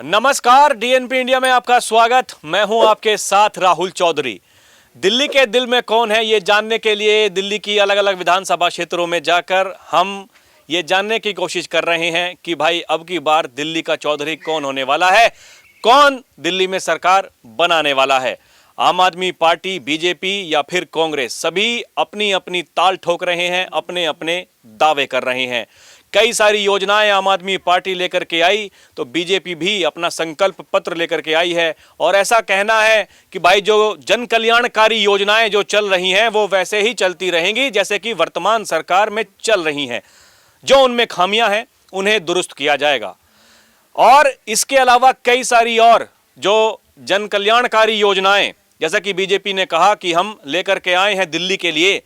नमस्कार, DNP India में आपका स्वागत। मैं हूं आपके साथ राहुल चौधरी। दिल्ली के दिल में कौन है, ये जानने के लिए दिल्ली की अलग अलग विधानसभा क्षेत्रों में जाकर हम ये जानने की कोशिश कर रहे हैं कि भाई अब की बार दिल्ली का चौधरी कौन होने वाला है, कौन दिल्ली में सरकार बनाने वाला है। आम आदमी पार्टी, बीजेपी या फिर कांग्रेस, सभी अपनी अपनी ताल ठोक रहे हैं, अपने अपने दावे कर रहे हैं। कई सारी योजनाएं आम आदमी पार्टी लेकर के आई तो बीजेपी भी अपना संकल्प पत्र लेकर के आई है और ऐसा कहना है कि भाई जो जन कल्याणकारी योजनाएं जो चल रही हैं वो वैसे ही चलती रहेंगी जैसे कि वर्तमान सरकार में चल रही हैं। जो उनमें खामियां हैं उन्हें दुरुस्त किया जाएगा। और इसके अलावा कई सारी और जो जन कल्याणकारी योजनाएं, जैसा कि बीजेपी ने कहा कि हम लेकर के आए हैं दिल्ली के लिए,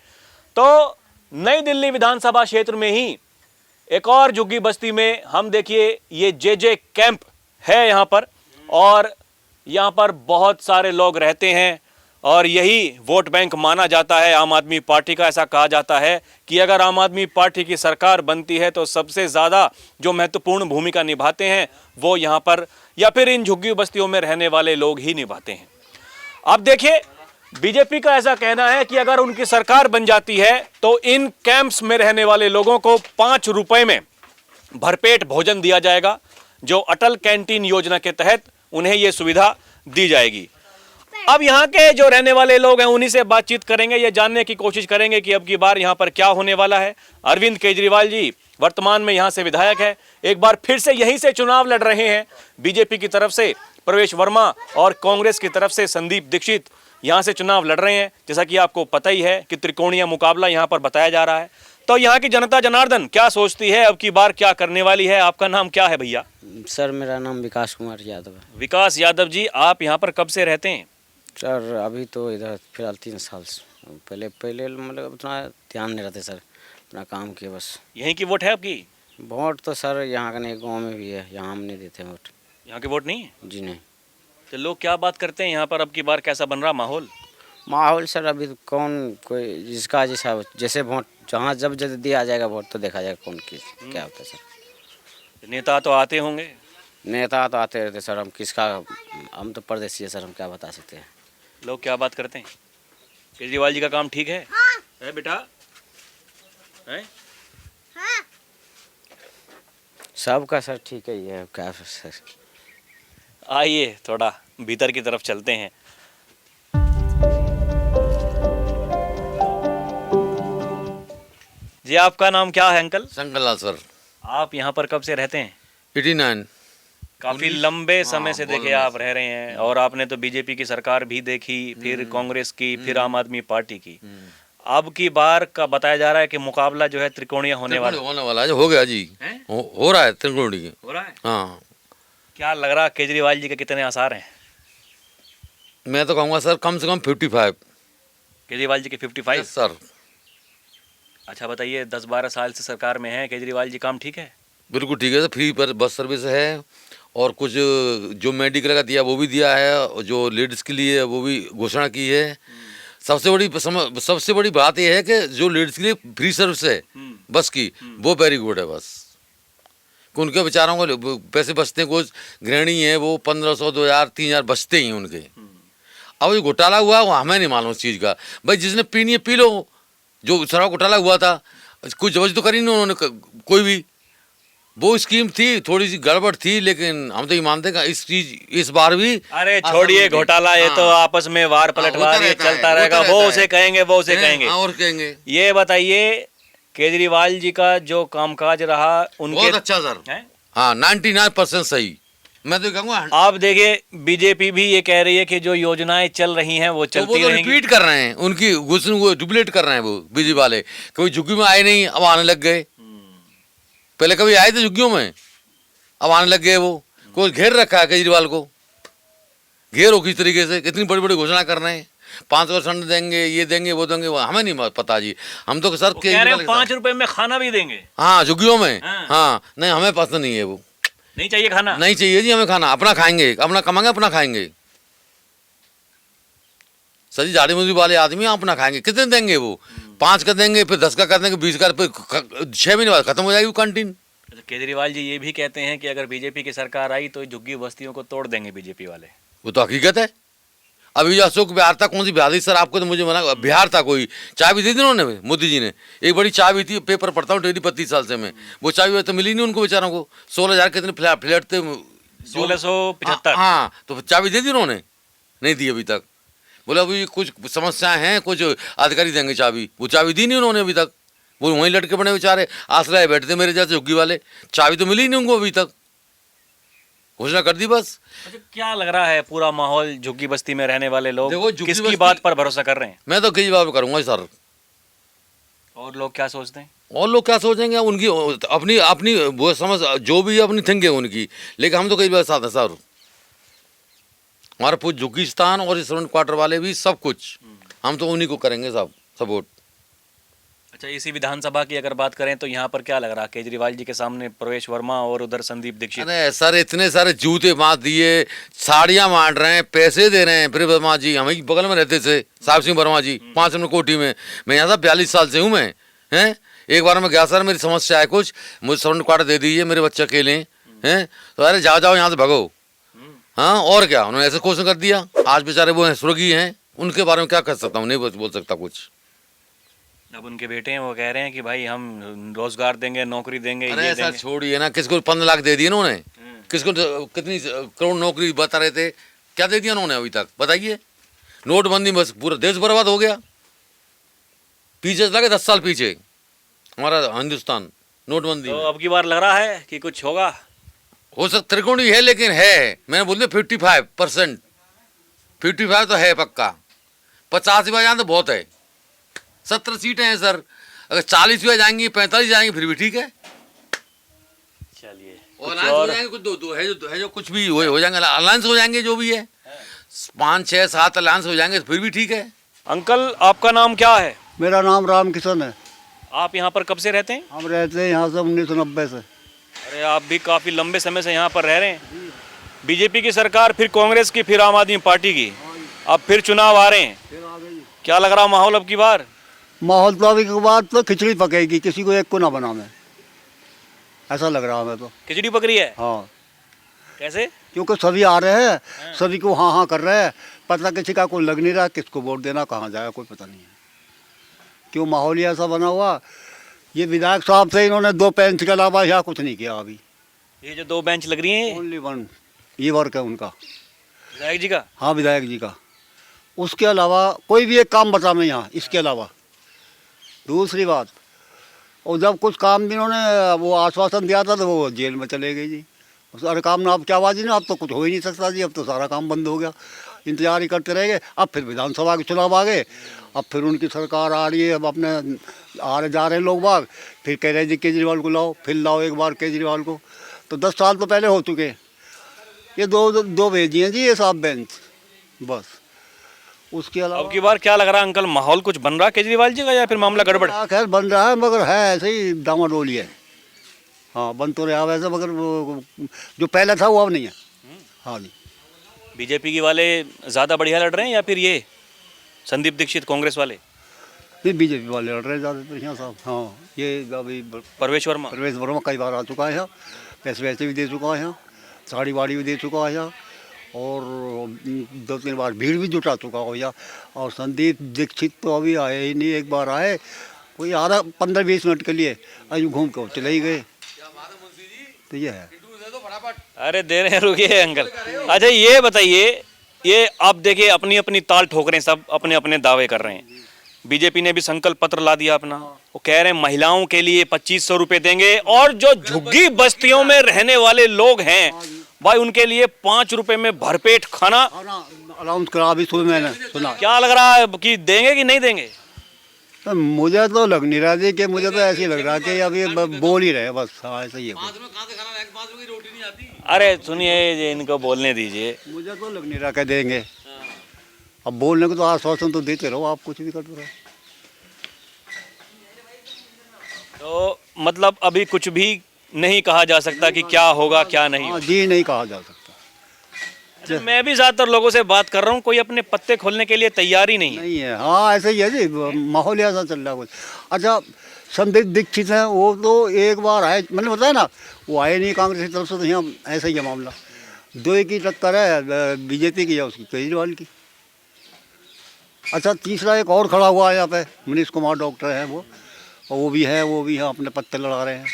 तो नई दिल्ली विधानसभा क्षेत्र में ही एक और झुग्गी बस्ती में हम देखिए ये जे कैंप है यहाँ पर, और यहाँ पर बहुत सारे लोग रहते हैं और यही वोट बैंक माना जाता है आम आदमी पार्टी का। ऐसा कहा जाता है कि अगर आम आदमी पार्टी की सरकार बनती है तो सबसे ज़्यादा जो महत्वपूर्ण भूमिका निभाते हैं वो यहाँ पर या फिर इन झुग्गी बस्तियों में रहने वाले लोग ही निभाते हैं। अब देखिए, बीजेपी का ऐसा कहना है कि अगर उनकी सरकार बन जाती है तो इन कैंप्स में रहने वाले लोगों को 5 रुपए में भरपेट भोजन दिया जाएगा, जो अटल कैंटीन योजना के तहत उन्हें यह सुविधा दी जाएगी। अब यहाँ के जो रहने वाले लोग हैं उन्हीं से बातचीत करेंगे, ये जानने की कोशिश करेंगे कि अब की बार यहाँ पर क्या होने वाला है। अरविंद केजरीवाल जी वर्तमान में यहाँ से विधायक है, एक बार फिर से यहीं से चुनाव लड़ रहे हैं। बीजेपी की तरफ से प्रवेश वर्मा और कांग्रेस की तरफ से संदीप दीक्षित यहाँ से चुनाव लड़ रहे हैं। जैसा कि आपको पता ही है कि त्रिकोणीय मुकाबला यहाँ पर बताया जा रहा है। तो यहाँ की जनता जनार्दन क्या सोचती है, अब की बार क्या करने वाली है? आपका नाम क्या है भैया? सर मेरा नाम विकास कुमार यादव है। विकास यादव जी, आप यहाँ पर कब से रहते हैं? सर अभी तो इधर फिलहाल 3 साल से, पहले मतलब उतना ध्यान नहीं रहते सर, अपना काम किया बस। यहीं की वोट है आपकी? वोट तो सर यहाँ का नहीं, गाँव में भी है, यहाँ हम नहीं देते वोट। यहाँ के वोट नहीं है? जी नहीं। तो लोग क्या बात करते हैं यहाँ पर, अब की बार कैसा बन रहा माहौल? सर अभी कौन कोई जिसका जैसा जैसे वोट जहाँ जब दिया जाएगा वोट तो देखा जाएगा कौन किस क्या होता है सर। नेता तो आते होंगे? नेता तो आते रहते सर, हम तो परदेसी है सर, हम क्या बता सकते हैं। लोग क्या बात करते हैं? केजरीवाल जी का काम ठीक है? है बेटा? है? सबका सर ठीक है, ये क्या सर। आइए थोड़ा भीतर की तरफ चलते हैं। जी आपका नाम क्या है अंकल? शंकरलाल सर। आप यहाँ पर कब से रहते हैं? 89। काफी लंबे समय से देखे आप रह रहे हैं, और आपने तो बीजेपी की सरकार भी देखी, फिर कांग्रेस की, फिर आम आदमी पार्टी की। अब की बार का बताया जा रहा है कि मुकाबला जो है त्रिकोणीय होने वाला है। हो गया जी, हो रहा है त्रिकोणीय। हो रहा है? हाँ। क्या लग रहा, केजरीवाल जी के कितने आसार हैं? मैं तो कहूँगा सर कम से कम 55। केजरीवाल जी के 55 सर। अच्छा बताइए, 10-12 साल से सरकार में है केजरीवाल जी, काम ठीक है? बिल्कुल ठीक है सर। फ्री पर बस सर्विस है, और कुछ जो मेडिकल का दिया वो भी दिया है, जो लेडीज़ के लिए वो भी घोषणा की है। सबसे बड़ी बात यह है कि जो लेडीज़ के लिए फ्री सर्विस है बस की, वो वेरी गुड है। बस उनके बेचारों को पैसे बचते हैं, कुछ गृहिणी है वो 1500, 2000, 3000 बचते ही उनके। अब जो घोटाला हुआ वो हमें नहीं मालूम उस चीज़ का। भाई जिसने पीनी है पी लो। जो शराब घोटाला हुआ था कुछ जबरदस्ती तो करी नहीं उन्होंने कोई भी। वो स्कीम थी, थोड़ी सी गड़बड़ थी, लेकिन हम तो ये मानते हैं इस बार भी। अरे छोड़िए घोटाला, ये तो आपस में वार पलटवार ये चलता रहेगा। वो उसे कहेंगे, वो उसे कहेंगे और कहेंगे। ये बताइए, केजरीवाल जी का जो कामकाज रहा उनके बहुत अच्छा सर। हाँ 99% सही, मैं तो कहूँगा। आप देखिए बीजेपी भी ये कह रही है कि जो योजनाएं चल रही हैं वो चलती रहेंगी। रिपीट कर रहे हैं उनकी, वो डुप्लीट कर रहे हैं वो बीजेपी वाले। कभी झुग्गी में आए नहीं, अब आने लग गए। पहले कभी आए थे झुग्गियों में, अब आने लग गए। वो कोई घेर रखा है केजरीवाल को, घेर हो किस तरीके से, कितनी बड़ी बड़ी घोषणा कर रहे हैं। 5% देंगे, ये देंगे, वो देंगे, वो हमें नहीं पता जी। हम तो सर कह रहे हैं 5 रुपए में खाना भी देंगे। हाँ झुग्गियों में। हाँ नहीं, हमें पसंद नहीं है वो। नहीं चाहिए खाना? नहीं चाहिए जी हमें खाना। अपना खाएंगे, अपना कमाएंगे, अपना खाएंगे सर जी। झाड़ी मजदूरी वाले आदमी अपना खाएंगे। कितने देंगे वो? 5 का देंगे, फिर 10 का कर देंगे, 20 का, फिर 6 महीने बाद खत्म हो जाएगी वो कैंटीन। अच्छा, केजरीवाल जी ये भी कहते हैं कि अगर बीजेपी की सरकार आई तो झुग्गी बस्तियों को तोड़ देंगे बीजेपी वाले। वो तो हकीकत है। अभी जो अशोक बिहार था, कौन सी बिहार थी सर, आपको तो मुझे मना, बिहार था कोई, चाबी दी थी उन्होंने, मोदी जी ने, एक बड़ी चाबी थी, पेपर पढ़ता हूँ डेली 35 साल से मैं, वो चाबी तो मिली नहीं उनको बेचारों को। 16,000 कितने फ्लैट थे, 1675। हाँ, तो चाबी दे दी उन्होंने, नहीं दी अभी तक। बोला अभी कुछ समस्याएं हैं, कुछ अधिकारी देंगे चाबी, वो चाबी दी नहीं उन्होंने अभी तक। वो वहीं लटके पड़े बेचारे, आश्रय बैठते मेरे जैसे झुग्गी वाले, चाबी तो मिली नहीं उनको अभी तक, घोषणा कर दी बस। अच्छा, क्या लग रहा है पूरा माहौल झुग्गी बस्ती में रहने वाले लोग देखो, झुग्गी किसकी बस्ती- बात पर भरोसा कर रहे हैं मैं तो केजरीवाल करूंगा सर। और लोग क्या सोचते हैं? और लोग क्या सोचेंगे, उनकी अपनी अपनी वो समझ, जो भी अपनी थिंकिंग है उनकी, लेकिन हम तो कई बार साथ हैं सर। हमारा पूछ झुग्गीस्तान और स्टूडेंट क्वार्टर वाले भी सब कुछ हम तो उन्हीं को करेंगे सब सपोर्ट। अच्छा, इसी विधानसभा की अगर बात करें तो यहाँ पर क्या लग रहा है? केजरीवाल जी के सामने प्रवेश वर्मा और उधर संदीप दीक्षित। अरे सर, इतने सारे जूते बांध दिए, साड़ियाँ बांट रहे हैं, पैसे दे रहे हैं। फिर वर्मा जी हमें बगल में रहते थे, साहब सिंह वर्मा जी, 5 नंबर कोठी में। मैं यहाँ था 42 साल से हूँ मैं, हैं। एक बार मैं गया, सर मेरी समस्या है कुछ, मुझे स्टूडेंट क्वार्टर दे दीजिए, मेरे बच्चे अकेले हैं। तो अरे जाओ जाओ यहाँ से भगो। हाँ, और क्या, उन्होंने ऐसे क्वेश्चन कर दिया। आज बेचारे वो हैं स्वर्गीय हैं, उनके बारे में क्या कर सकता हूँ, नहीं बोल सकता कुछ। अब उनके बेटे हैं, वो कह रहे हैं कि भाई हम रोजगार देंगे, नौकरी देंगे, अरे ये सर देंगे। छोड़िए ना, किसको 15 लाख दे दिए ना उन्हें, किसको कितनी करोड़ नौकरी बता रहे थे, क्या दे दिया उन्होंने अभी तक बताइए। नोटबंदी बस पूरा देश बर्बाद हो गया। पीछे लगे 10 साल पीछे हमारा हिंदुस्तान नोटबंदी तो में। अब की बार लग रहा है कि कुछ होगा। हो सकता त्रिकोणीय है, लेकिन है, मैंने बोल दिया 55%, 55 तो है पक्का। 50 भी आ जाए तो बहुत है। 17 सीटें हैं सर, अगर 40 भी आ जाएंगी, 45 जाएंगी, फिर भी ठीक है। चलिए, और कुछ अलायंस हो और जाएंगे, कुछ दो है जो कुछ भी हो जाएंगे, अलायंस हो जाएंगे जो भी है, 5 6 7 अलायंस हो जाएंगे, फिर भी ठीक है। अंकल, आपका नाम क्या है? मेरा नाम राम किशन है। आप यहाँ पर कब से रहते हैं? हम रहते हैं यहाँ से 1990 से। अरे, आप भी काफी लंबे समय से यहाँ पर रह रहे हैं। बीजेपी की सरकार, फिर कांग्रेस की, फिर आम आदमी पार्टी की, अब फिर चुनाव आ रहे हैं। क्या लग रहा माहौल अब की बार? माहौल तो अभी के बाद तो खिचड़ी पकेगी, किसी को एक को ना बना मैं, ऐसा लग रहा है हमें तो। खिचड़ी पक रही है? हाँ, कैसे? क्योंकि सभी आ रहे हैं, सभी को हाँ हाँ कर रहे हैं, पता किसी का कोई लग नहीं रहा, किसको वोट देना, कहाँ जाएगा कोई पता नहीं है। क्यों माहौल ही ऐसा बना हुआ। ये विधायक साहब से इन्होंने 2 पेंच के अलावा यहाँ कुछ नहीं किया अभी। ये जो 2 बेंच लग रही हैं, ओनली 1 ये वर्क है उनका। विधायक जी का? हाँ, विधायक जी का। उसके अलावा कोई भी एक काम बता मैं यहाँ, इसके अलावा। दूसरी बात, और जब कुछ काम भी इन्होंने वो आश्वासन दिया था तो वो जेल में चले गए जी। सारे काम ना, अब क्या आवाज़ नहीं, अब तो कुछ हो ही नहीं सकता जी, अब तो सारा काम बंद हो गया। इंतजार ही करते रह गए। अब फिर विधानसभा के चुनाव आ गए, अब फिर उनकी सरकार आ रही है, अब अपने आ रहे जा रहे हैं लोग बाग, फिर कह रहे हैं जी केजरीवाल को लाओ, फिर लाओ एक बार केजरीवाल को। तो 10 साल तो पहले हो चुके। ये दो भेजी हैं जी ये साहब बेंच, बस। उसके अब अलावा की बार क्या लग रहा है अंकल, माहौल कुछ बन रहा है केजरीवाल जी का या फिर मामला गड़बड़? खैर बन रहा है, मगर है ऐसे ही डामाडोली है। हाँ, बन तो रहा वैसे, मगर वो जो पहले था वो अब नहीं है। हाँ जी। बीजेपी की वाले ज्यादा बढ़िया लड़ रहे हैं या फिर ये संदीप दीक्षित कांग्रेस वाले? नहीं, बीजेपी वाले लड़ रहे हैं ज़्यादा बढ़िया साहब। हाँ, ये अभी परवेश वर्मा? परवेश वर्मा कई बार आ चुका है यहाँ, पैसे वैसे भी दे चुका है यहाँ, साड़ी वाड़ी भी दे चुका है यहाँ, और 2-3 बार भीड़ भी जुटा चुका हो यहाँ। और संदीप दीक्षित तो अभी आए ही नहीं, एक बार आए कोई आधा 15-20 मिनट के लिए, अभी घूम के चले ही गए। तो ये है। अरे दे रहे हैं, रुकिए अंकल। अच्छा, ये बताइए, ये आप देखिए अपनी अपनी ताल ठोक रहे हैं, सब अपने अपने दावे कर रहे हैं। बीजेपी ने भी संकल्प पत्र ला दिया अपना, वो कह रहे हैं महिलाओं के लिए 2500 रुपए देंगे, और जो झुग्गी बस्तियों में रहने वाले लोग हैं भाई उनके लिए 5 रुपए में भरपेट खाना अनाउंस करा अभी सुबह मैंने सुना। क्या लग रहा है कि देंगे कि नहीं देंगे? तो मुझे तो लग नहीं रहा जी, कि मुझे तो ऐसे ही लग रहा कि अभी बोल ही रहे बस। हाँ, ऐसा ही है। अरे सुनिए, ये इनको बोलने दीजिए। मुझे तो लग नहीं रहा कि देंगे। अब बोलने को तो आश्वासन तो देते रहो, आप कुछ भी करते रहो। तो मतलब अभी कुछ भी नहीं कहा जा सकता कि क्या होगा क्या नहीं हाँ होगा। जी, नहीं कहा जा सकता। अच्छा, मैं भी ज्यादातर लोगों से बात कर रहा हूँ, कोई अपने पत्ते खोलने के लिए तैयार ही नहीं है। नहीं है। हाँ, ऐसा ही है जी, माहौल ऐसा चल रहा है कुछ। अच्छा, संदिग्ध दीक्षित हैं, वो तो एक बार आए, मैंने बताया ना, वो आए नहीं कांग्रेस की तरफ से, तो यहाँ ऐसा ही है मामला। दो एक ही टक्कर है बीजेपी की या उसकी केजरीवाल की। अच्छा, तीसरा एक और खड़ा हुआ है यहाँ पे, मनीष कुमार डॉक्टर है वो, और वो भी है अपने पत्ते लड़ा रहे हैं।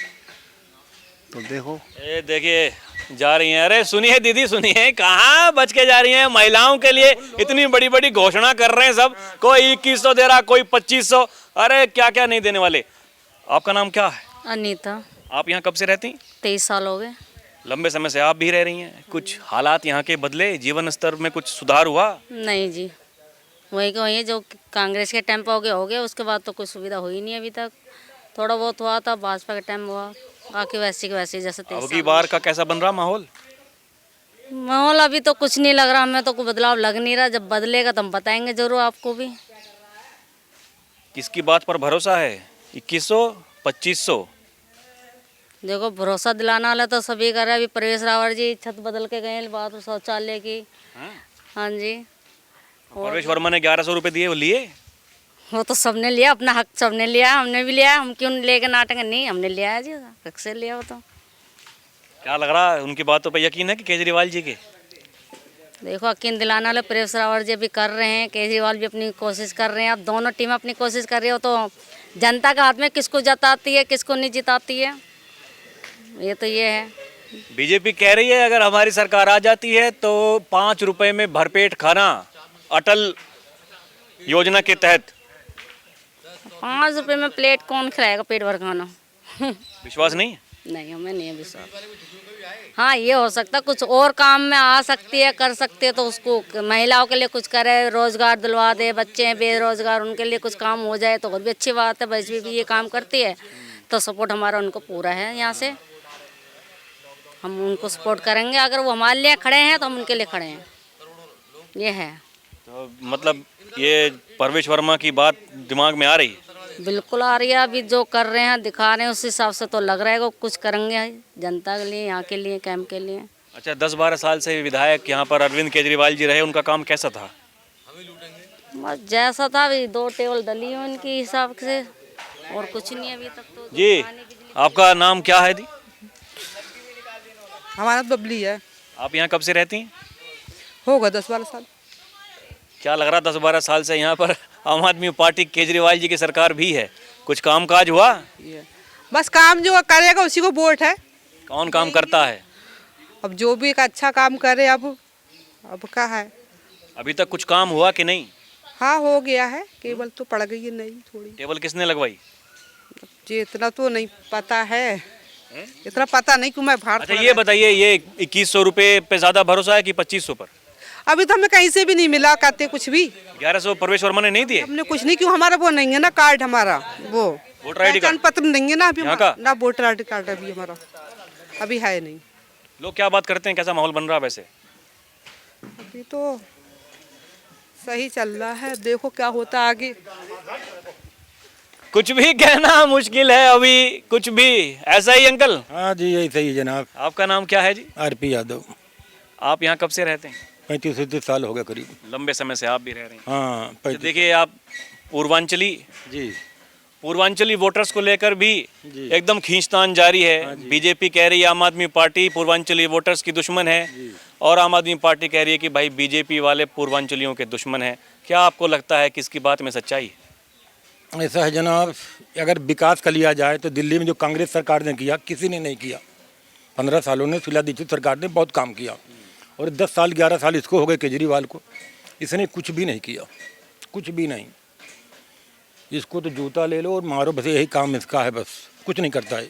तो देखो, ये देखिए जा रही हैं। अरे सुनिए दीदी, सुनिए, कहाँ बच के जा रही हैं? महिलाओं के लिए इतनी बड़ी बड़ी घोषणा कर रहे हैं सब, कोई 2100 दे रहा, कोई 2500, अरे क्या क्या नहीं देने वाले। आपका नाम क्या है? अनीता। आप यहाँ कब से रहती हैं? 23 साल हो गए। लंबे समय से आप भी रह रही हैं। कुछ हालात यहाँ के बदले, जीवन स्तर में कुछ सुधार हुआ? नहीं जी, वही का वही है, जो कांग्रेस के टाइम पे हो गया, उसके बाद तो कोई सुविधा हुई नहीं अभी तक। थोड़ा बहुत हुआ था, भाजपा के टाइम हुआ, बाकी वैसे की वैसे जैसे 23 अब की बार का कैसा बन रहा माहौल? माहौल अभी तो कुछ नहीं लग रहा, हमें तो कोई बदलाव लग नहीं रहा। जब बदलेगा तो हम बताएंगे जरूर आपको भी। किसकी बात पर भरोसा है? 2100, 2500? देखो, भरोसा दिलाना वाला तो सभी कर रहे हैं। अभी प्रवेश रावत जी छत बदल के गए बाथरूम शौचालय की। हाँ जी, परवेश वर्मा ने 1100 रुपये दिए, वो लिए? वो तो सबने लिया, अपना हक सबने लिया, हमने भी लिया। हम क्यों लेके नाटक नहीं, हमने लिया है जी, हक से लिया। वो तो क्या लग रहा है, उनकी बातों पे यकीन है कि केजरीवाल जी के? देखो, यकीन दिलाने वाले प्रवेश रावत जी भी कर रहे हैं, केजरीवाल भी अपनी कोशिश कर रहे हैं। अब दोनों टीमें अपनी कोशिश कर रही हो, तो जनता का हाथ में किसको जिताती है किसको नहीं जिताती है, ये तो ये है। बीजेपी कह रही है अगर हमारी सरकार आ जाती है तो 5 रुपए में भरपेट खाना, अटल योजना के तहत। 5 रुपए में प्लेट कौन खिलाएगा पेट भर खाना? विश्वास नहीं है? नहीं, हमें नहीं है विश्वास। हाँ, ये हो सकता कुछ और काम में आ सकती है, कर सकती है, तो उसको महिलाओं के लिए कुछ करे, रोजगार दिलवा दे, बच्चे हैं बेरोजगार, उनके लिए कुछ काम हो जाए तो और भी अच्छी बात है। बीजेपी भी ये काम करती है, तो सपोर्ट हमारा उनको पूरा है। यहाँ से हम उनको सपोर्ट करेंगे, अगर वो हमारे लिए खड़े हैं तो हम उनके लिए खड़े हैं, ये है। तो मतलब ये परवेश वर्मा की बात दिमाग में आ रही है? बिल्कुल आ रही है। अभी जो कर रहे हैं, दिखा रहे हैं, उस हिसाब से तो लग रहा है कि कुछ करेंगे जनता के लिए, यहाँ के लिए, कैंप के लिए। अच्छा, 10-12 साल से विधायक यहाँ पर अरविंद केजरीवाल जी रहे, उनका काम कैसा था? बस जैसा था, अभी 2 टेबल डली है उनके हिसाब से, और कुछ नहीं अभी तक तो। जी, आपका नाम क्या है दी? हमारा बबली है। आप यहाँ कब से रहती हैं? होगा 10-12 साल। क्या लग रहा 10-12 साल से यहाँ पर आम आदमी पार्टी केजरीवाल जी की सरकार भी है, कुछ काम काज हुआ? बस काम जो करेगा उसी को वोट है। कौन काम करता है? अब जो भी एक अच्छा काम करे, अब क्या है। अभी तक कुछ काम हुआ कि नहीं? हाँ, हो गया है, केवल तो पड़ गई है नहीं थोड़ी। टेबल किसने लगवाई? जी, इतना तो नहीं पता है, इतना पता नहीं कि मैं भारत। अच्छा, ये बताइए, ये 2100 रुपये पे ज्यादा भरोसा है कि 2500 पर? अभी तो हमें कहीं से भी नहीं मिला, कहते कुछ भी। 1100 परवेश वर्मा ने नहीं दिए? हमने कुछ नहीं, क्यों, हमारा वो नहीं है ना कार्ड, हमारा वो वोटर आई डी कार्ड? पहचान पत्र नहीं है ना अभी यहाँ का? ना वोटर आई डी कार्ड अभी हमारा अभी है नहीं। लोग क्या बात करते हैं, कैसा माहौल बन रहा है वैसे? अभी तो सही चल रहा है, देखो क्या होता है आगे। कुछ भी कहना मुश्किल है अभी, कुछ भी। ऐसा ही अंकल? हाँ जी, यही सही है जनाब। आपका नाम क्या है जी? आरपी यादव। आप यहाँ कब से रहते हैं? 35-30 साल हो गए करीब। लंबे समय से आप भी रह रहे हैं। हाँ, तो 35। देखिए, आप पूर्वांचली वोटर्स को लेकर भी जी। एकदम खींचतान जारी है। बीजेपी कह रही है आम आदमी पार्टी पूर्वांचली वोटर्स की दुश्मन है, और आम आदमी पार्टी कह रही है कि भाई बीजेपी वाले पूर्वांचलियों के दुश्मन है। क्या आपको लगता है किसकी बात में सच्चाई है? ऐसा है जनाब, अगर विकास का लिया जाए तो दिल्ली में जो कांग्रेस सरकार ने किया, किसी ने नहीं किया। 15 सालों में शीला दीक्षित सरकार ने बहुत काम किया, और 10 साल 11 साल इसको हो गए केजरीवाल को, इसने कुछ भी नहीं किया, कुछ भी नहीं। इसको तो जूता ले लो और मारो, बस यही काम इसका है, बस कुछ नहीं करता है।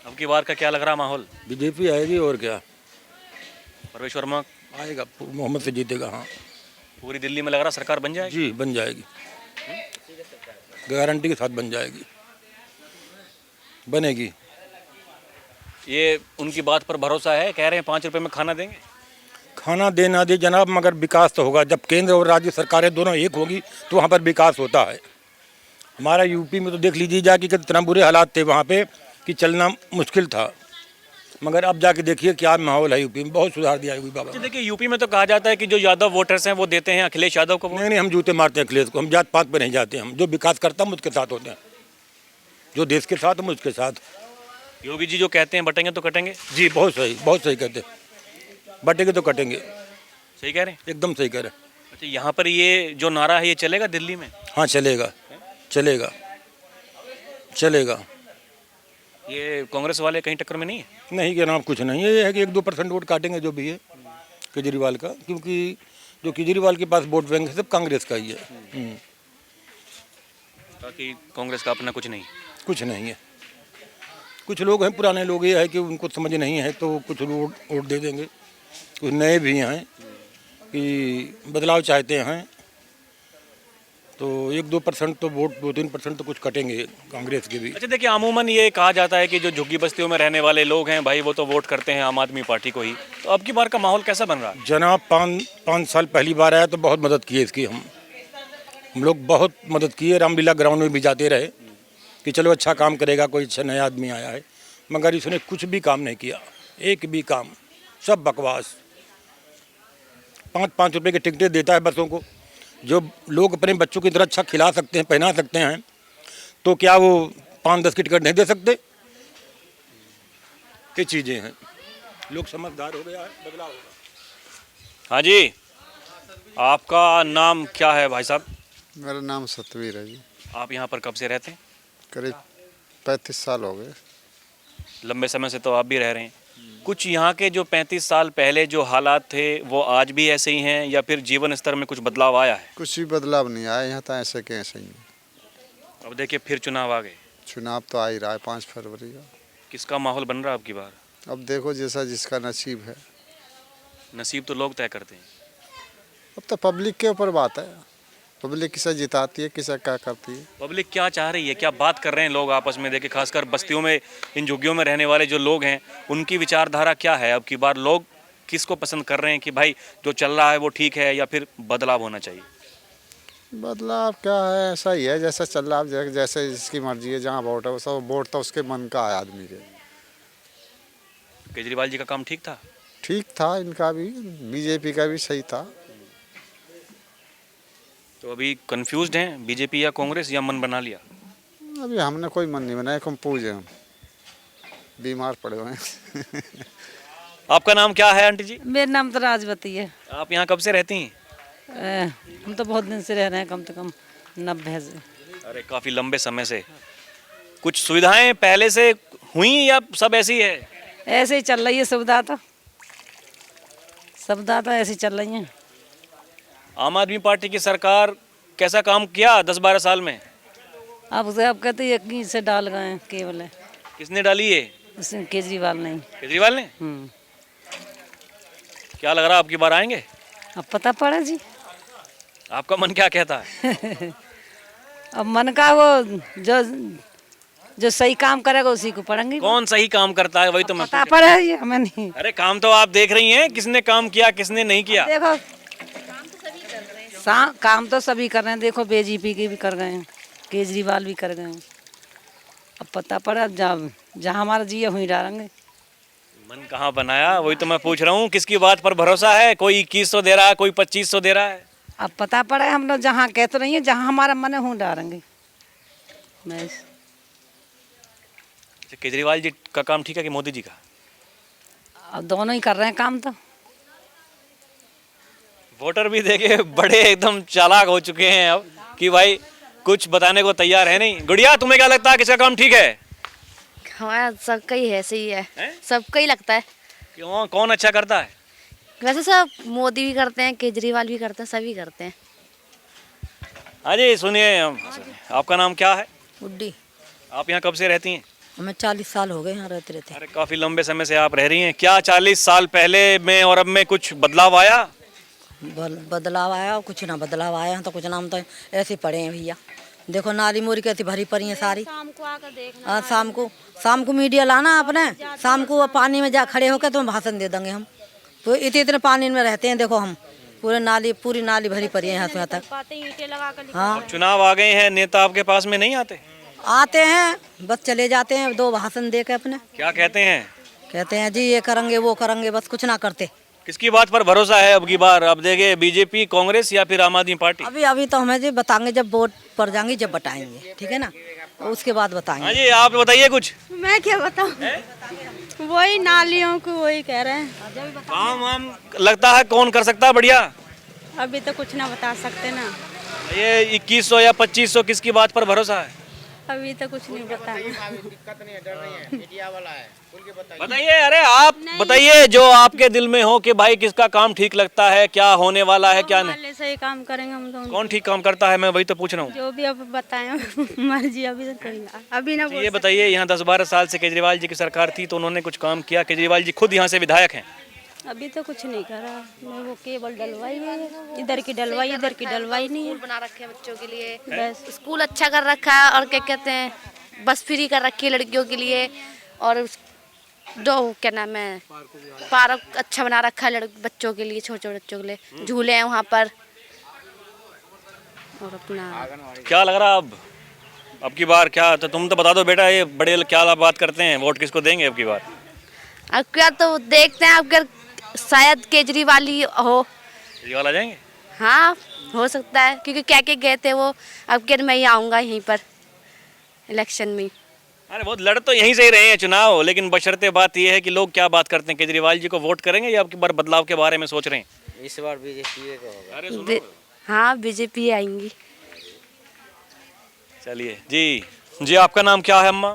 अब की बार का क्या लग रहा माहौल? बीजेपी आएगी, और क्या परवेश वर्मा आएगा, मोहम्मद से जीतेगा। हाँ पूरी दिल्ली में लग रहा सरकार बन जाएगी? जी, बन जाएगी, गारंटी के साथ बन जाएगी, बनेगी। ये उनकी बात पर भरोसा है? कह रहे हैं 5 रुपए में खाना देंगे। खाना देना दे जनाब, मगर विकास तो होगा। जब केंद्र और राज्य सरकारें दोनों एक होगी तो वहाँ पर विकास होता है। हमारा यूपी में तो देख लीजिए जाके कितना बुरे हालात थे वहाँ पे, कि चलना मुश्किल था, मगर अब जाके देखिए क्या माहौल है यूपी में, बहुत सुधार दिया है बाबा। देखिए, यूपी में तो कहा जाता है कि जो यादव वोटर्स हैं वो देते हैं अखिलेश यादव को। नहीं, हम जूते मारते हैं अखिलेश को, हम जात पात पे नहीं जाते, हम जो विकास करता हम उसके साथ होते हैं। जो देश के साथ हम उसके साथ। योगी जी जो कहते हैं बटेंगे तो कटेंगे, जी बहुत सही कहते, बटेंगे तो कटेंगे, सही कह रहे हैं। एकदम सही कह रहे हैं। अच्छा, यहाँ पर ये जो नारा है ये चलेगा दिल्ली में? हाँ चलेगा चलेगा चलेगा। ये कांग्रेस वाले कहीं टक्कर में नहीं है? नहीं कि नाम कुछ नहीं है, ये है कि 1-2% वोट काटेंगे जो भी है केजरीवाल का, क्योंकि जो केजरीवाल के पास वोट बैंक है सब कांग्रेस का ही है। बाकी कांग्रेस का अपना कुछ नहीं। कुछ नहीं है। कुछ लोग हैं पुराने लोग, ये है कि उनको समझ नहीं है तो कुछ लोग वोट दे देंगे, कुछ नए भी हैं कि बदलाव चाहते हैं, तो 1-2% तो वोट, 2-3% तो कुछ कटेंगे कांग्रेस के भी। अच्छा देखिए, अमूमन ये कहा जाता है कि जो झुग्गी बस्तियों में रहने वाले लोग हैं भाई वो तो वोट करते हैं आम आदमी पार्टी को ही, तो अब की बार का माहौल कैसा बन रहा है? जनाब 5 साल पहली बार आया तो बहुत मदद की है इसकी, हम लोग बहुत मदद की है। रामलीला ग्राउंड में भी जाते रहे कि चलो अच्छा काम करेगा, कोई अच्छा नया आदमी आया है, मगर इसने कुछ भी काम नहीं किया, एक भी काम, सब बकवास। 5-5 रुपए की टिकटें देता है बसों को, जो लोग अपने बच्चों की तरह अच्छा खिला सकते हैं, पहना सकते हैं, तो क्या वो 5-10 की टिकट नहीं दे सकते? क्या चीज़ें हैं, लोग समझदार हो गया है, बदलाव होगा। हाँ जी, आपका नाम क्या है भाई साहब? मेरा नाम सतवीर है जी। आप यहाँ पर कब से रहते हैं? करीब 35 साल हो गए। लंबे समय से तो आप भी रह रहे हैं। कुछ यहाँ के जो 35 साल पहले जो हालात थे वो आज भी ऐसे ही हैं या फिर जीवन स्तर में कुछ बदलाव आया है? कुछ भी बदलाव नहीं आया यहाँ, तो ऐसे के ऐसे ही है। अब देखिए फिर चुनाव आ गए, चुनाव तो आ ही रहा है 5 फरवरी का। किसका माहौल बन रहा है अब की बार? अब देखो जैसा जिसका नसीब है। नसीब तो लोग तय करते हैं। अब तो पब्लिक के ऊपर बात है, पब्लिक किसे जिताती है, किसे क्या करती है। पब्लिक क्या चाह रही है, क्या बात कर रहे हैं लोग आपस में? देखिए खासकर बस्तियों में, इन झुग्गियों में रहने वाले जो लोग हैं उनकी विचारधारा क्या है? अब की बार लोग किसको पसंद कर रहे हैं कि भाई जो चल रहा है वो ठीक है या फिर बदलाव होना चाहिए? बदलाव क्या है, ऐसा ही है जैसा चल रहा है, जैसे जिसकी मर्जी है, जहाँ वोट है वो सब वोट तो उसके मन का है आदमी के। केजरीवाल जी का काम ठीक था? ठीक था, इनका भी, बीजेपी का भी सही था। तो अभी कंफ्यूज्ड हैं बीजेपी या कांग्रेस, या मन बना लिया? अभी हमने कोई मन नहीं बनाया, हम पूजे, हम बीमार पड़े हुए हैं। आपका नाम क्या है आंटी जी? मेरा नाम तो राजवती है। आप यहाँ कब से रहती हैं? हम तो बहुत दिन से रह रहे हैं, कम से कम 90 से। अरे काफ़ी लंबे समय से। कुछ सुविधाएं पहले से हुई या सब ऐसी है? ऐसे ही चल रही है सुविधा तो ऐसे ही चल रही है। आम आदमी पार्टी की सरकार कैसा काम किया 10-12 साल में? अब कहते हैं कि से डाल गए हैं केवल है। किसने डाली है? उसने केजरीवाल नहीं। केजरीवाल ने? क्या लग रहा है आपकी बार आएंगे? अब पता पड़ा जी। आपका मन क्या कहता है? अब मन का वो जो सही काम करेगा उसी को पढ़ेंगे। कौन सही काम करता है वही तो मैं पता पड़ा है हमें नहीं। अरे काम तो आप देख रही हैं, किसने काम किया किसने नहीं किया? देखो काम तो सभी कर रहे हैं, देखो बीजेपी के भी कर गए हैं, केजरीवाल भी कर गए हैं। अब पता पड़ा, जहाँ हमारा जी है वहीं डालेंगे। मन कहाँ बनाया वही तो मैं पूछ रहा हूँ, किसकी बात पर भरोसा है? कोई 2100 दे रहा है, कोई 2500 दे रहा है। अब पता पड़ा है, हम लोग जहाँ कहते नहीं है, जहाँ हमारा मन है वहीं डालेंगे। केजरीवाल जी का काम ठीक है कि मोदी जी का? अब दोनों ही कर रहे हैं काम तो। वोटर भी देखे बड़े एकदम चालाक हो चुके हैं अब कि भाई कुछ बताने को तैयार है नहीं। गुड़िया तुम्हें क्या लगता है किसका काम ठीक है? हमारा सबका ही है, सही है, सबका ही लगता है। क्यों, कौन अच्छा करता है? वैसे सब मोदी भी करते हैं, केजरीवाल भी करते हैं, सभी करते हैं। हाँ जी सुनिए, आपका नाम क्या है? बुड्ढी। आप यहाँ कब से रहती हैं? हमें 40 साल हो गए यहाँ रहते। अरे काफी लंबे समय से आप रह रही हैं। क्या 40 साल पहले में और अब में कुछ बदलाव आया? बदलाव आया, कुछ ना बदलाव आया तो कुछ नाम तो ऐसे पड़े हैं भैया। देखो नाली मोरी कैसी भरी पड़ी है सारी। शाम को आकर देखना। शाम को मीडिया लाना अपने, शाम को पानी में जा खड़े होकर तो भाषण दे देंगे हम। तो इतने पानी में रहते हैं, देखो हम पूरी नाली भरी पड़ी है यहाँ से तक। हाँ चुनाव आ गए हैं, नेता आपके पास में नहीं आते? आते हैं, बस चले जाते हैं, 2 भाषण दे के अपने। क्या कहते हैं? कहते हैं जी ये करेंगे वो करेंगे, बस कुछ ना करते। किसकी बात पर भरोसा है अब की बार? अब देखे बीजेपी, कांग्रेस या फिर आम आदमी पार्टी? अभी तो हमें जी बताएंगे, जब वोट पड़ जाएंगे जब बताएंगे, ठीक है ना। उसके बाद बताएंगे। हाँ जी, आप बताइए कुछ। मैं क्या बताऊँ, वही नालियों को वही कह रहे हैं। काम वाम लगता है कौन कर सकता है बढ़िया? अभी तो कुछ ना बता सकते ना, ये 2100 या 2500 किसकी बात पर भरोसा है? अभी तो कुछ नहीं बता। बताइए, अरे आप बताइए जो आपके दिल में हो कि भाई किसका काम ठीक लगता है, क्या होने वाला है क्या नहीं। वाले सही काम करेंगे हम तो। कौन ठीक काम करता है, मैं वही तो पूछ रहा हूँ। जो भी अब बताएं मर्जी, अभी तो कोई अभी ना बोल ये बताइए, यहाँ 10-12 साल से केजरीवाल जी की सरकार थी तो उन्होंने कुछ काम किया? केजरीवाल जी खुद यहाँ से विधायक हैं। अभी तो कुछ नहीं करा, मैं वो केवल डलवाई हुई है, इधर की डलवाई नहीं है। बना रखे हैं बच्चों के लिए, बस स्कूल अच्छा कर रखा है, और क्या कहते हैं, बस फ्री कर रखी है लड़कियों के लिए, और दो क्या नाम है, पार्क अच्छा बना रखा है बच्चों के लिए, छोटे छोटे बच्चों के लिए झूले हैं वहाँ पर। और अपना क्या लग रहा अब की बार क्या, तो तुम तो बता दो बेटा, ये बड़े क्या बात करते हैं, वोट किसको देंगे अब की बार? अब क्या तो देखते हैं, अब क्या शायद केजरीवाल ही हो। केजरीवाल आ जाएंगे? हाँ हो सकता है, क्योंकि क्या क्या गए थे वो, अब क्या मैं ही आऊँगा यहीं पर इलेक्शन में। अरे बहुत लड़ तो यहीं से ही रहे हैं चुनाव, लेकिन बशर्ते बात यह है कि लोग क्या बात करते हैं, केजरीवाल जी को वोट करेंगे या अब की बार बदलाव के बारे में सोच रहे हैं? इस बार बीजेपी का होगा। अरे सुनो, हाँ बीजेपी आएंगी। चलिए जी। जी आपका नाम क्या है अम्मा?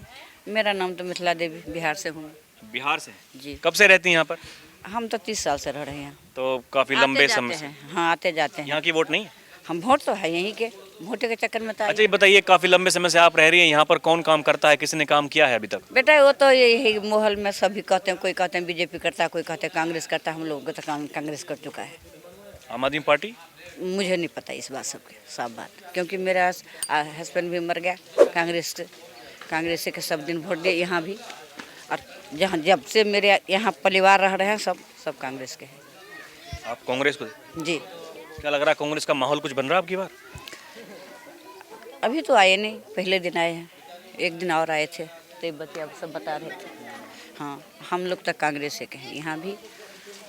मेरा नाम तो मिथिला देवी, बिहार से हूँ बिहार से? जी। कब से रहती हैं यहाँ पर? हम तो 30 साल से रह रहे हैं। तो काफी लंबे समय से। हाँ आते जाते हैं। यहाँ की वोट नहीं? हम वोट तो है यहीं के, वोटे के चक्कर में तो अच्छा ये बताइए, काफी लंबे समय से आप रह रही हैं यहाँ पर, कौन काम करता है, किसी ने काम किया है अभी तक? बेटा वो तो यही मोहल में सभी कहते हैं, कोई कहते हैं बीजेपी करता है, कोई कहते हैं कांग्रेस करता है। हम लोग तो कांग्रेस कर चुका है। आम आदमी पार्टी? मुझे नहीं पता इस बात सबके, सब बात, क्योंकि मेरा हस्बैंड भी मर गया कांग्रेस के सब दिन वोट दिए यहाँ भी, और जहाँ जब से मेरे यहाँ परिवार रह रहे हैं सब कांग्रेस के हैं। आप कांग्रेस को? जी। क्या लग रहा है, कांग्रेस का माहौल कुछ बन रहा है आपकी बार? अभी तो आए नहीं, पहले दिन आए हैं, एक दिन और आए थे तो बच्चे सब बता रहे थे। हाँ हम लोग तो कांग्रेस से हैं यहाँ भी,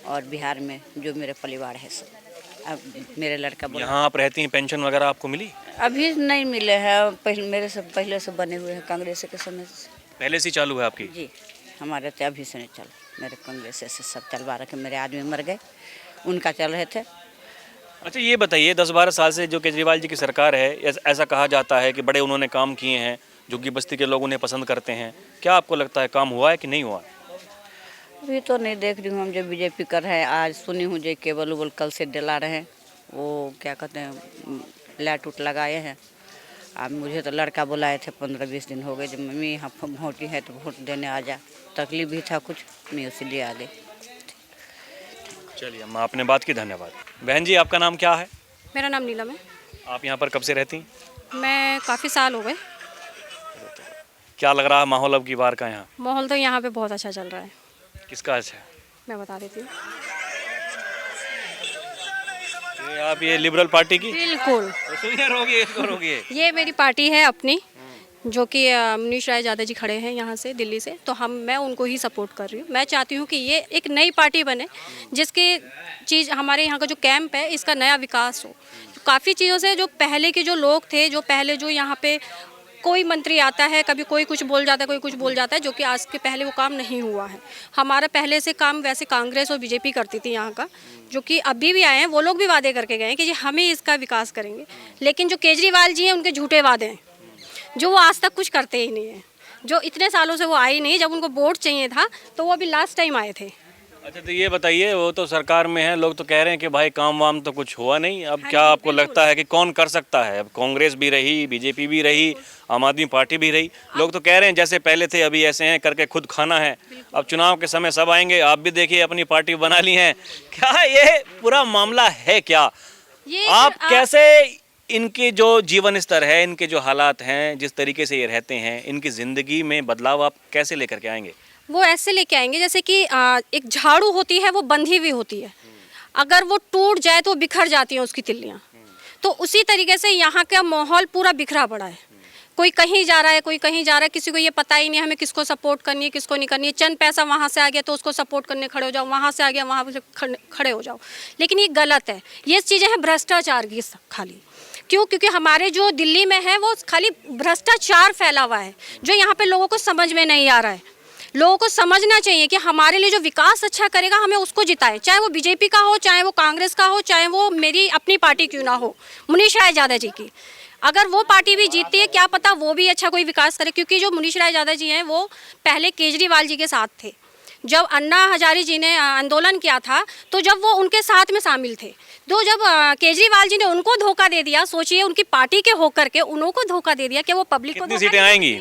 और बिहार में जो मेरे परिवार है सब। अब मेरे लड़का बोला, यहाँ आप रहती हैं, पेंशन वगैरह आपको मिली? अभी नहीं मिले हैं, पहले से बने हुए हैं कांग्रेस के समय से। पहले से चालू है आपकी? जी हमारे तो अभी से नहीं चल, मेरे कांग्रेस से सब चलवा रखे, मेरे आदमी मर गए उनका चल रहे थे। अच्छा ये बताइए, 10-12 साल से जो केजरीवाल जी की सरकार है, ऐसा कहा जाता है कि बड़े उन्होंने काम किए हैं, झुग्गी बस्ती के लोग उन्हें पसंद करते हैं, क्या आपको लगता है काम हुआ है कि नहीं हुआ? अभी तो नहीं देख रही हूँ, हम जो बीजेपी कर रहे हैं, आज सुनी हूँ जो केबल उबल कल से डला रहे हैं, वो क्या कहते हैं लाइट उट लगाए हैं। अब मुझे तो लड़का बुलाए थे, 15-20 दिन हो गए, जब मम्मी यहाँ वोटी है तो वोट देने आ जा, तकलीफ भी था कुछ, मैं इसलिए आ गई। चलिए अम्मा, आपने बात की, धन्यवाद। बहन जी आपका नाम क्या है? मेरा नाम नीलम है। आप यहाँ पर कब से रहती हैं? मैं काफ़ी साल हो गए। क्या लग रहा है माहौल अब की बार का यहाँ? माहौल तो यहाँ पे बहुत अच्छा चल रहा है। किसका अच्छा है? मैं बता देती हूँ। आप ये लिबरल पार्टी की? बिल्कुल। रोगिए। ये मेरी पार्टी है अपनी, जो कि मनीष राय यादव जी खड़े हैं यहाँ से दिल्ली से, तो मैं उनको ही सपोर्ट कर रही हूँ। मैं चाहती हूँ कि ये एक नई पार्टी बने, जिसकी चीज़ हमारे यहाँ का जो कैंप है इसका नया विकास हो। काफ़ी चीज़ों से जो पहले के जो लोग थे, जो पहले जो यहाँ पे कोई मंत्री आता है, कभी कोई कुछ बोल जाता है, कोई कुछ बोल जाता है, जो कि आज के पहले वो काम नहीं हुआ है। हमारा पहले से काम वैसे कांग्रेस और बीजेपी करती थी यहाँ का, जो कि अभी भी आए हैं, वो लोग भी वादे करके गए हैं कि हम ही इसका विकास करेंगे। लेकिन जो केजरीवाल जी हैं उनके झूठे वादे हैं, जो वो आज तक कुछ करते ही नहीं हैं। जो इतने सालों से वो आए नहीं, जब उनको वोट चाहिए था तो वो अभी लास्ट टाइम आए थे। अच्छा तो ये बताइए, वो तो सरकार में है, लोग तो कह रहे हैं कि भाई काम वाम तो कुछ हुआ नहीं, अब क्या आपको लगता है कि कौन कर सकता है? अब कांग्रेस भी रही, बीजेपी भी रही, आम आदमी पार्टी भी रही, लोग तो कह रहे हैं जैसे पहले थे अभी ऐसे हैं, करके खुद खाना है। अब चुनाव के समय सब आएंगे, आप भी देखिए अपनी पार्टी बना ली है, क्या ये पूरा मामला है क्या? आप कैसे इनके जो जीवन स्तर है, इनके जो हालात हैं, जिस तरीके से ये रहते हैं, इनकी ज़िंदगी में बदलाव आप कैसे लेकर के आएंगे? वो ऐसे लेके आएंगे जैसे कि एक झाड़ू होती है, वो बंधी हुई होती है, अगर वो टूट जाए तो बिखर जाती हैं उसकी तिल्लियाँ। तो उसी तरीके से यहाँ का माहौल पूरा बिखरा पड़ा है। कोई कहीं जा रहा है, कोई कहीं जा रहा है, किसी को ये पता ही नहीं हमें किसको सपोर्ट करनी है, किसको नहीं करनी है। चंद पैसा वहाँ से आ गया तो उसको सपोर्ट करने खड़े हो जाओ, वहाँ से आ गया वहाँ से खड़े हो जाओ, लेकिन ये गलत है। ये चीज़ें हैं भ्रष्टाचार की खाली। क्यों? क्योंकि हमारे जो दिल्ली में है वो खाली भ्रष्टाचार फैला हुआ है, जो यहाँ पे लोगों को समझ में नहीं आ रहा है। लोगों को समझना चाहिए कि हमारे लिए जो विकास अच्छा करेगा हमें उसको जिताएं, चाहे वो बीजेपी का हो, चाहे वो कांग्रेस का हो, चाहे वो मेरी अपनी पार्टी क्यों ना हो, मुनीश राय यादव जी की। अगर वो पार्टी भी जीतती है, क्या पता वो भी अच्छा कोई विकास करे, क्योंकि जो मुनीश राय यादव जी हैं वो पहले केजरीवाल जी के साथ थे। जब अन्ना हजारे जी ने आंदोलन किया था तो जब वो उनके साथ में शामिल थे, तो जब केजरीवाल जी ने उनको धोखा दे दिया, सोचिए उनकी पार्टी के होकर के उनको धोखा दे दिया, कि वो पब्लिक को कितनी सीटें आएंगी?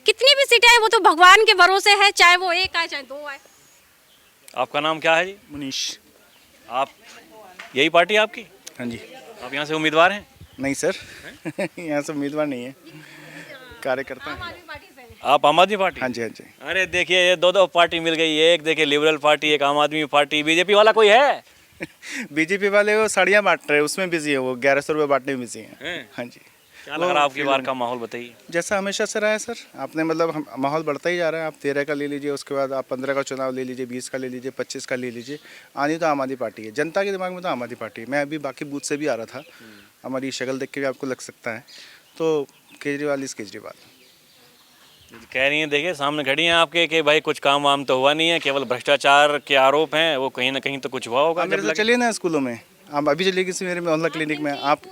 कितनी भी सीटें हैं वो तो भगवान के भरोसे है, चाहे वो एक आए चाहे दो आए। आपका नाम क्या है जी? मुनीश। आप यही पार्टी है आपकी? हाँ जी। आप यहाँ से उम्मीदवार हैं? नहीं सर यहाँ से उम्मीदवार नहीं है, कार्यकर्ता हैं। आप आम आदमी पार्टी? हाँ जी, हाँ जी। अरे देखिए, ये दो पार्टी मिल गई, एक देखिए लिबरल पार्टी, एक आम आदमी पार्टी। बीजेपी वाला कोई है? बीजेपी वाले वो साड़ियाँ बांट रहे हैं, उसमें बिजी है, वो 1100 रुपये बांटने में बिजी हैं। हाँ जी। क्या लग रहा है आपकी बार का माहौल, बताइए। जैसा हमेशा से रहा है सर, आपने मतलब माहौल बढ़ता ही जा रहा है। आप 13 का ले लीजिए, उसके बाद आप 15 का चुनाव ले लीजिए, 20 का ले लीजिए, 25 का ले लीजिए, आनी तो आम आदमी पार्टी है। जनता के दिमाग में तो आम आदमी पार्टी है। मैं अभी बाकी बूथ से भी आ रहा था, हमारी शक्ल देख के भी आपको लग सकता है, तो केजरीवाल इस केजरीवाल कह रही हैं, देखिए सामने खड़ी हैं आपके, कि भाई कुछ काम वाम तो हुआ नहीं है, केवल भ्रष्टाचार के आरोप हैं, वो कहीं ना कहीं तो कुछ हुआ होगा। मेरे साथ चलिए ना स्कूलों में, आप अभी चलिए किसी मेरे मोहल्ला क्लिनिक में, आप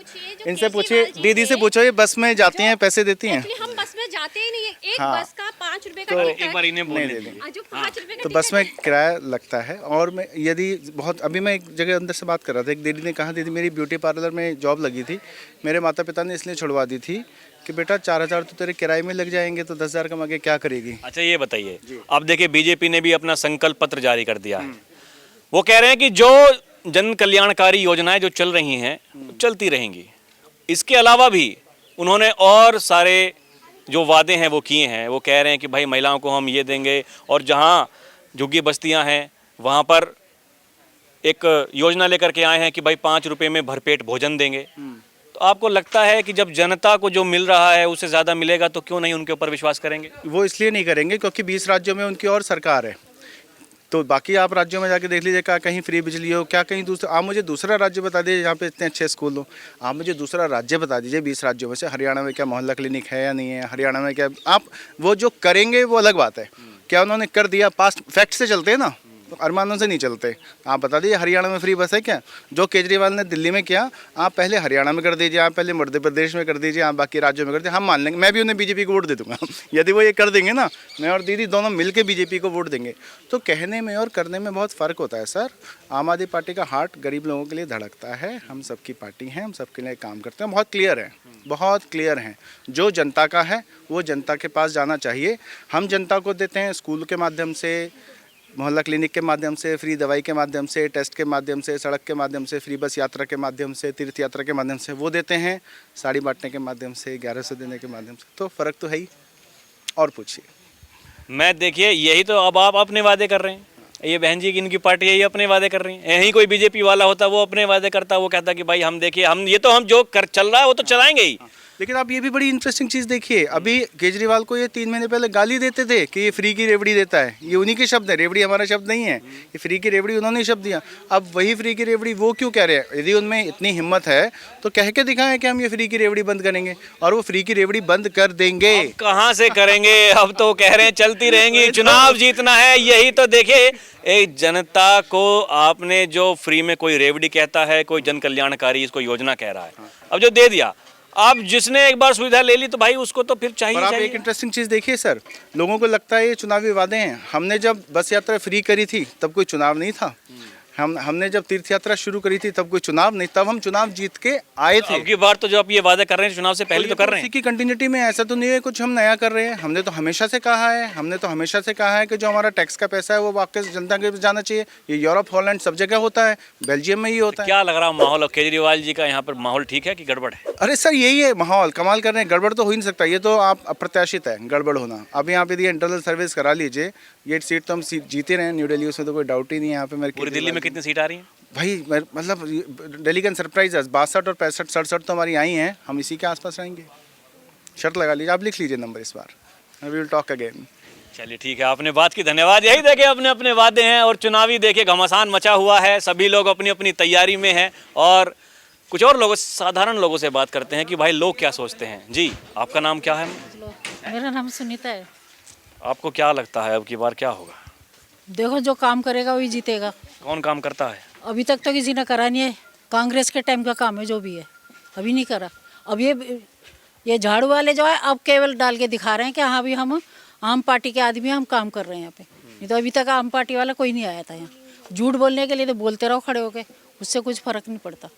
इनसे पूछिए, दीदी से पूछो, ये बस में जाती हैं, पैसे देती हैं? हम बस में जाते ही नहीं है, एक हाँ। बस का 5 रुपए तो का एक बार इन्हें बोल नहीं दें। जो 5 रुपए तो बस में किराया लगता है। और मैं यदि बहुत, अभी मैं एक जगह अंदर से बात कर रहा था, एक दीदी ने कहा, दीदी मेरी ब्यूटी पार्लर में जॉब लगी थी, मेरे माता पिता ने इसलिए छुड़वा दी थी कि बेटा 4000 तो तेरे किराए में लग जाएंगे, तो 10,000 कमा के क्या करेगी? अच्छा ये बताइए, अब देखिए बीजेपी ने भी अपना संकल्प पत्र जारी कर दिया है। वो कह रहे हैं कि जो जन कल्याणकारी योजनाएं जो चल रही हैं वो चलती रहेंगी। इसके अलावा भी उन्होंने और सारे जो वादे हैं वो किए हैं। वो कह रहे हैं कि भाई महिलाओं को हम ये देंगे, और जहाँ झुग्गी बस्तियां हैं वहाँ पर एक योजना लेकर के आए हैं कि भाई 5 रुपये में भरपेट भोजन देंगे। तो आपको लगता है कि जब जनता को जो मिल रहा है उससे ज़्यादा मिलेगा तो क्यों नहीं उनके ऊपर विश्वास करेंगे? वो इसलिए नहीं करेंगे क्योंकि 20 राज्यों में उनकी और सरकार है। तो बाकी आप राज्यों में जाके देख लीजिए, क्या कहीं फ्री बिजली हो, क्या कहीं दूसरा। आप मुझे दूसरा राज्य बता दीजिए जहाँ पे इतने अच्छे स्कूल हो। आप मुझे दूसरा राज्य बता दीजिए 20 राज्यों में से। हरियाणा में क्या मोहल्ला क्लिनिक है या नहीं है? हरियाणा में क्या, आप वो जो करेंगे वो अलग बात है, क्या उन्होंने कर दिया? पास्ट फैक्ट से चलते हैं ना, तो अरमानों से नहीं चलते। आप बता दीजिए हरियाणा में फ्री बस है क्या? जो केजरीवाल ने दिल्ली में किया, आप पहले हरियाणा में कर दीजिए, आप पहले मध्य प्रदेश में कर दीजिए, आप बाकी राज्यों में कर दीजिए, हम मान लेंगे। मैं भी उन्हें बीजेपी को वोट दे दूंगा यदि वो ये कर देंगे ना, मैं और दीदी दोनों मिलकर बीजेपी को वोट देंगे। तो कहने में और करने में बहुत फ़र्क होता है सर। आम आदमी पार्टी का हार्ट गरीब लोगों के लिए धड़कता है। हम सबकी पार्टी है, हम सबके लिए काम करते हैं, बहुत क्लियर है, बहुत क्लियर हैं। जो जनता का है वो जनता के पास जाना चाहिए। हम जनता को देते हैं स्कूल के माध्यम से, मोहल्ला क्लिनिक के माध्यम से, फ्री दवाई के माध्यम से, टेस्ट के माध्यम से, सड़क के माध्यम से, फ्री बस यात्रा के माध्यम से, तीर्थ यात्रा के माध्यम से वो देते हैं, साड़ी बांटने के माध्यम से, 1100 देने के माध्यम से। तो फ़र्क तो है ही। और पूछिए। मैं देखिए यही तो, अब आप अपने वादे कर रहे हैं, ये बहन जी की इनकी पार्टी यही अपने वादे कर रही है। यही कोई बीजेपी वाला होता वो अपने वादे करता, वो कहता कि भाई हम देखिए, हम ये तो हम जो कर चल रहा है वो तो चलाएंगे ही। लेकिन आप ये भी बड़ी इंटरेस्टिंग चीज़ देखिए, अभी केजरीवाल को ये 3 महीने पहले गाली देते थे कि ये फ्री की रेवड़ी देता है। ये उन्हीं के शब्द है, रेवड़ी हमारा शब्द नहीं है, ये फ्री की रेवड़ी उन्होंने शब्द दिया। अब वही फ्री की रेवड़ी वो क्यों कह रहे हैं? यदि उनमें इतनी हिम्मत है तो कह के दिखाएं कि हम ये फ्री की रेवड़ी बंद करेंगे, और वो फ्री की रेवड़ी बंद कर देंगे। कहाँ से करेंगे? अब तो कह रहे हैं चलती रहेंगी, चुनाव जीतना है। यही तो देखिए, एक जनता को आपने जो फ्री में कोई रेवड़ी कहता है, कोई जन कल्याणकारी इसको योजना कह रहा है, अब जो दे दिया, अब जिसने एक बार सुविधा ले ली तो भाई उसको तो फिर चाहिए। और आप चाहिए। एक इंटरेस्टिंग चीज़ देखिए सर, लोगों को लगता है ये चुनावी वादे हैं। हमने जब बस यात्रा फ्री करी थी तब कोई चुनाव नहीं था। हमने जब तीर्थ यात्रा शुरू करी थी तब कोई चुनाव नहीं, तब हम चुनाव जीत के आए थे। अब की बार तो जो आप ये वादे कर रहे हैं चुनाव से पहले तो कर रहे हैं। इसी की कंटिन्यूटी में, ऐसा तो नहीं है कुछ हम नया कर रहे हैं। हमने तो हमेशा से कहा है कि जो हमारा टैक्स का पैसा है वो वापस जनता के पास जाना चाहिए। ये यूरोप, हॉलैंड सब जगह होता है, बेल्जियम में ही होता है। क्या लग रहा है माहौल केजरीवाल जी का यहाँ पर माहौल ठीक है कि गड़बड़ है? अरे सर यही है माहौल, कमाल कर रहे हैं। गड़बड़ तो हो ही नहीं सकता, ये तो आप अप्रत्याशित है गड़बड़ होना। अब यहाँ पे दिए इंटरनल सर्विस करा लीजिए, ये सीट तो हम जीते रहे हैं न्यू दिल्ली, उसमें तो कोई डाउट ही नहीं है। यहाँ पे मेरे पूरी दिल्ली में कितनी सीट आ रही है भाई? मतलब दिल्ली का सरप्राइज 62 और 65 67 तो हमारी आई हैं। हम इसी के आसपास रहेंगे, शर्त लगा लीजिए। आप लिख लीजिए नंबर इस बार, वी विल टॉक अगेन। चलिए ठीक है, आपने बात की, धन्यवाद। यही देखिए अपने अपने वादे हैं, और चुनावी देखिए घमासान मचा हुआ है, सभी लोग अपनी अपनी तैयारी में हैं। और कुछ और लोगों साधारण लोगों से बात करते हैं कि भाई लोग क्या सोचते हैं। जी, आपका नाम क्या है? मेरा नाम सुनीता है। आपको क्या लगता है अब की बार क्या होगा? देखो जो काम करेगा वही जीतेगा। कौन काम करता है? अभी तक तो किसी ने करा नहीं है। कांग्रेस के टाइम का काम है जो भी है, अभी नहीं करा। अब ये झाड़ू वाले जो है अब केवल डाल के दिखा रहे हैं कि हाँ भी हम आम पार्टी के आदमी हम काम कर रहे हैं यहाँ पे। नहीं तो अभी तक आम पार्टी वाला कोई नहीं आया था यहाँ। झूठ बोलने के लिए तो बोलते रहो खड़े होके, उससे कुछ फर्क नहीं पड़ता।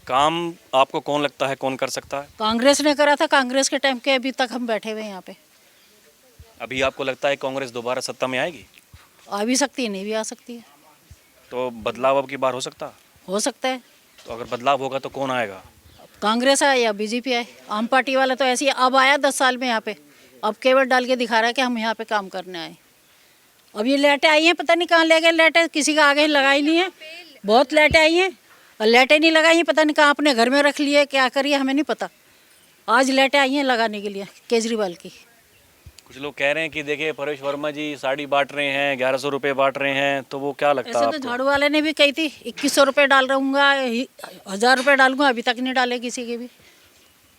काम आपको कौन लगता है कौन कर सकता है? कांग्रेस ने करा था, कांग्रेस के टाइम के अभी तक हम बैठे हुए हैं यहाँ पे। अभी आपको लगता है कांग्रेस दोबारा सत्ता में आएगी? आ भी सकती है, नहीं भी आ सकती है। तो बदलाव अब की बार हो सकता? हो सकता है। तो अगर बदलाव होगा तो कौन आएगा? कांग्रेस आए या बीजेपी आए। आम पार्टी वाला तो ऐसे ही अब आया 10 साल में यहाँ पे, अब केवल डाल के दिखा रहा है कि हम यहाँ पे काम करने आए। अब ये लाइटें आई हैं, पता नहीं कहाँ ले गए लाइटें, किसी का आगे लगाई नहीं है। बहुत लाइटें आई हैं और लाइटें नहीं लगाई हैं, पता नहीं कहाँ अपने घर में रख लिए, क्या करिए हमें नहीं पता। आज लाइटें आई हैं लगाने के लिए केजरीवाल की। कुछ लोग कह रहे हैं कि देखिए परेश वर्मा जी साड़ी बांट रहे हैं, 1100 रुपये बांट रहे हैं, तो वो क्या लगता है ऐसे आपको? तो झाड़ू वाले ने भी कही थी 2100 रुपये डाल रहूँगा, 1000 रुपये डालूंगा, अभी तक नहीं डाले किसी के भी।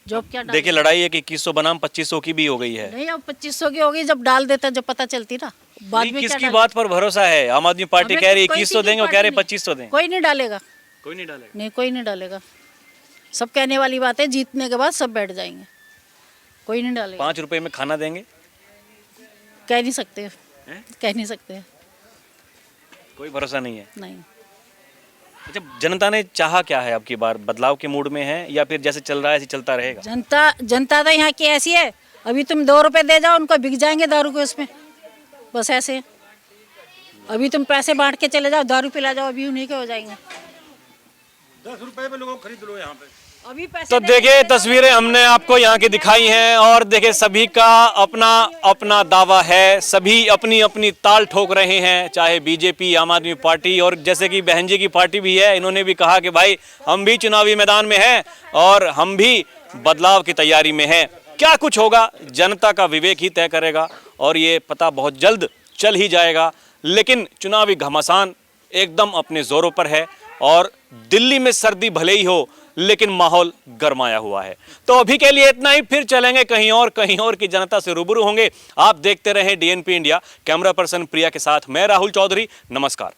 जॉब क्या डाले? देखिए लड़ाई है कि 2100 बनाम 2500 की भी हो गई है। नहीं अब 2500 की होगी, जब डाल देता जब पता चलती ना। बाद नहीं, में क्या किसकी डाले? बात पर भरोसा है? आम आदमी पार्टी हमें कह रही है कोई 2100 किसी देंगे, वो पार्टी कह रहे नहीं। 2500 देंगे। कोई नहीं डालेगा। कोई नहीं डालेगा। नहीं कोई नहीं डालेगा। सब कहने वाली बात है, जीतने के बाद सब बैठ जाएंगे, कोई नहीं डालेगा। 5 रुपए में खाना देंगे? कह नहीं सकते, कह नहीं सकते। कोई भरोसा नहीं है। नहीं। अच्छा, जनता ने चाहा क्या है अब की बार? बदलाव के मूड में है या फिर जैसे चल रहा है ऐसे चलता रहेगा? जनता तो यहाँ की ऐसी है, अभी तुम 2 रुपए दे जाओ उनको बिक जाएंगे दारू के उसमें, बस ऐसे है। अभी तुम पैसे बांट के चले जाओ, दारू पिला जाओ, अभी उन्हीं के हो जाएंगे। 10 रुपए में लोगों को खरीद लो यहाँ पे। अभी पैसे तो देखिए तस्वीरें हमने आपको यहाँ की दिखाई हैं और देखिए सभी का अपना अपना दावा है, सभी अपनी अपनी ताल ठोक रहे हैं, चाहे बीजेपी, आम आदमी पार्टी और जैसे कि बहन जी की पार्टी भी है, इन्होंने भी कहा कि भाई हम भी चुनावी मैदान में हैं और हम भी बदलाव की तैयारी में हैं। क्या कुछ होगा जनता का विवेक ही तय करेगा और ये पता बहुत जल्द चल ही जाएगा। लेकिन चुनावी घमासान एकदम अपने जोरों पर है और दिल्ली में सर्दी भले ही हो लेकिन माहौल गरमाया हुआ है। तो अभी के लिए इतना ही, फिर चलेंगे कहीं और की जनता से रूबरू होंगे। आप देखते रहें DNP इंडिया। कैमरा पर्सन प्रिया के साथ मैं राहुल चौधरी, नमस्कार।